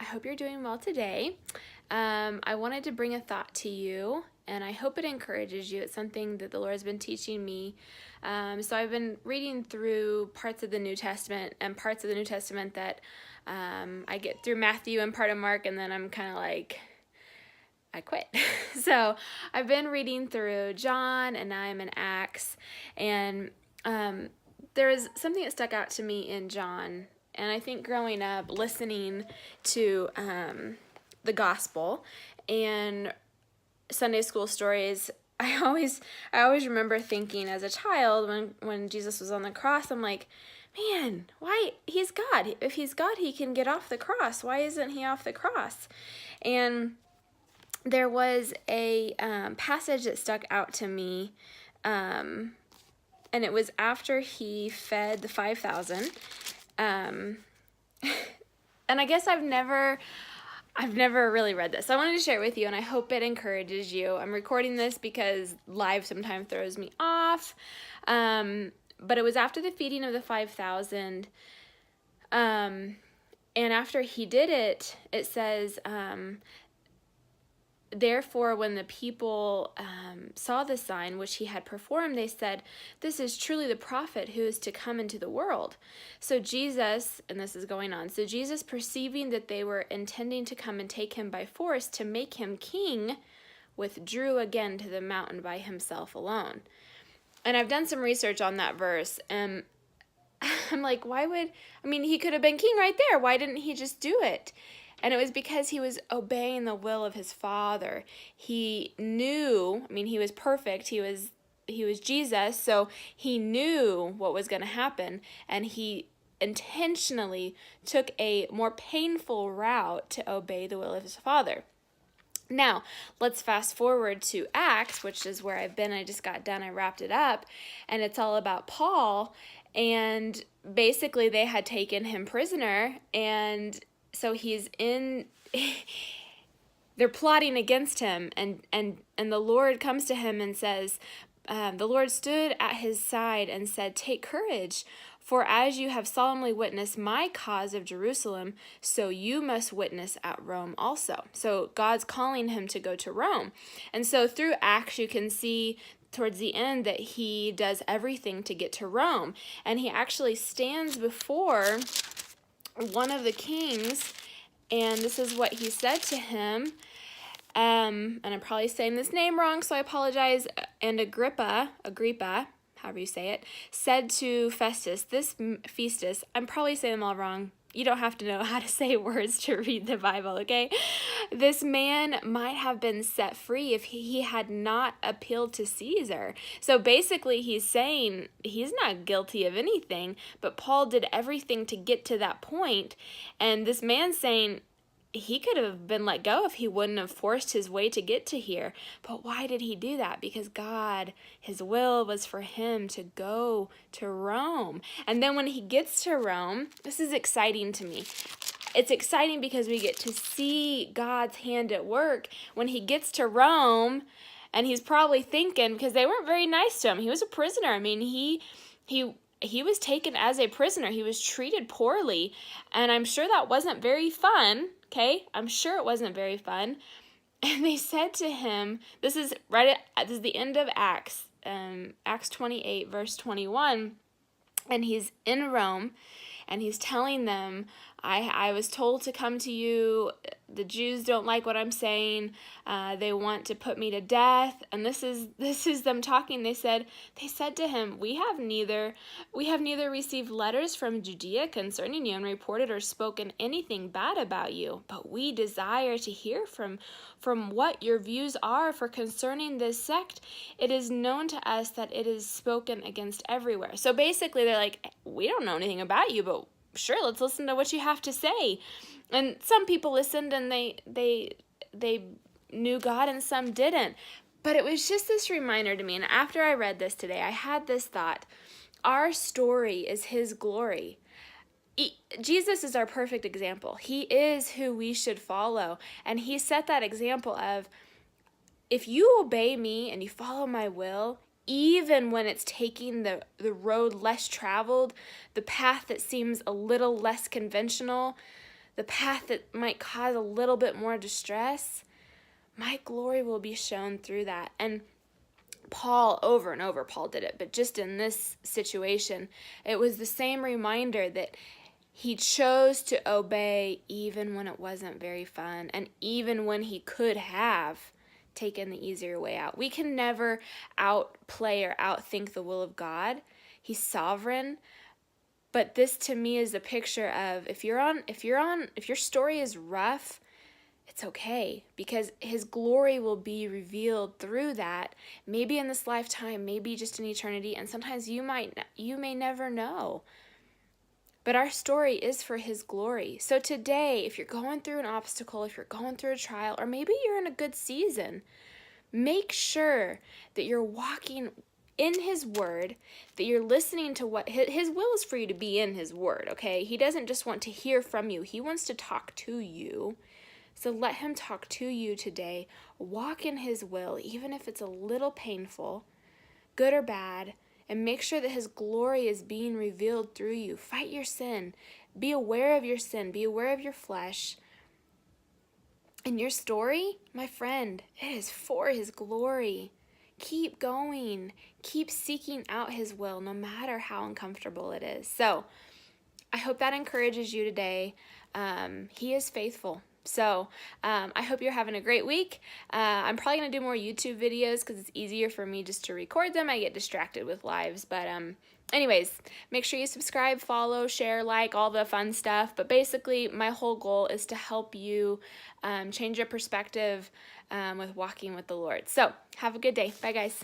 I hope you're doing well today. I wanted to bring a thought to you, and I hope it encourages you. It's something that the Lord has been teaching me. So I've been reading through parts of the New Testament and parts of the New Testament that I get through Matthew and part of Mark, and then I'm kind of like, I quit. So I've been reading through John, and now I'm in Acts, and there was something that stuck out to me in John. And I think growing up, listening to the gospel and Sunday school stories, I always remember thinking as a child when Jesus was on the cross, I'm like, man, why? He's God. If he's God, he can get off the cross. Why isn't he off the cross? And there was a passage that stuck out to me, and it was after he fed the 5,000. And I guess I've never really read this. So I wanted to share it with you, and I hope it encourages you. I'm recording this because live sometimes throws me off. But it was after the feeding of the 5,000. And after he did it, it says, therefore, when the people saw the sign which he had performed, they said, "This is truly the prophet who is to come into the world." So Jesus, and this is going on, so Jesus, perceiving that they were intending to come and take him by force to make him king, withdrew again to the mountain by himself alone. And I've done some research on that verse, and I'm like, he could have been king right there. Why didn't he just do it? And it was because he was obeying the will of his Father. He knew, he was perfect. He was Jesus, so he knew what was going to happen, and he intentionally took a more painful route to obey the will of his Father. Now, let's fast forward to Acts, which is where I've been. I just got done. I wrapped it up, and it's all about Paul, and basically they had taken him prisoner, and so they're plotting against him, and the Lord comes to him and says, the Lord stood at his side and said, "Take courage, for as you have solemnly witnessed my cause of Jerusalem, so you must witness at Rome also." So God's calling him to go to Rome. And so through Acts, you can see towards the end that he does everything to get to Rome. And he actually stands before one of the kings, and this is what he said to him. And I'm probably saying this name wrong, so I apologize. And Agrippa, however you say it, said to Festus, I'm probably saying them all wrong. You don't have to know how to say words to read the Bible, okay? This man might have been set free if he had not appealed to Caesar. So basically he's saying he's not guilty of anything, but Paul did everything to get to that point. And this man's saying he could have been let go if he wouldn't have forced his way to get to here. But why did he do that? Because God, his will was for him to go to Rome. And then when he gets to Rome, this is exciting to me. It's exciting because we get to see God's hand at work. When he gets to Rome, and he's probably thinking, because they weren't very nice to him. He was a prisoner. He was taken as a prisoner. He was treated poorly. And I'm sure that wasn't very fun. Okay, I'm sure it wasn't very fun. And they said to him, this is the end of Acts, Acts 28, verse 21. And he's in Rome, and he's telling them, I was told to come to you. The Jews don't like what I'm saying. They want to put me to death. And this is them talking. They said to him, we have neither received letters from Judea concerning you and reported or spoken anything bad about you, but we desire to hear from what your views are, for concerning this sect, it is known to us that it is spoken against everywhere. So basically they're like, we don't know anything about you, but sure, let's listen to what you have to say. And some people listened, and they knew God, and some didn't. But it was just this reminder to me, and after I read this today, I had this thought: our story is his glory. Jesus is our perfect example. He is who we should follow, and he set that example of, if you obey me and you follow my will, even when it's taking the road less traveled, the path that seems a little less conventional, the path that might cause a little bit more distress, my glory will be shown through that. And Paul, over and over, Paul did it, but just in this situation, it was the same reminder that he chose to obey even when it wasn't very fun, and even when he could have taken the easier way out. We can never outplay or outthink the will of God. He's sovereign. But this to me is a picture of if your story is rough, it's okay, because his glory will be revealed through that, maybe in this lifetime, maybe just in eternity, and sometimes you may never know. But our story is for his glory. So today, if you're going through an obstacle, if you're going through a trial, or maybe you're in a good season, make sure that you're walking in his word, that you're listening to what his will is for you to be in his word, okay? He doesn't just want to hear from you. He wants to talk to you. So let him talk to you today. Walk in his will, even if it's a little painful, good or bad, and make sure that his glory is being revealed through you. Fight your sin. Be aware of your sin. Be aware of your flesh. And your story, my friend, it is for his glory. Keep going. Keep seeking out his will, no matter how uncomfortable it is. So I hope that encourages you today. He is faithful. So I hope you're having a great week. I'm probably going to do more YouTube videos because it's easier for me just to record them. I get distracted with lives. But anyways, make sure you subscribe, follow, share, like, all the fun stuff. But basically, my whole goal is to help you change your perspective with walking with the Lord. So have a good day. Bye, guys.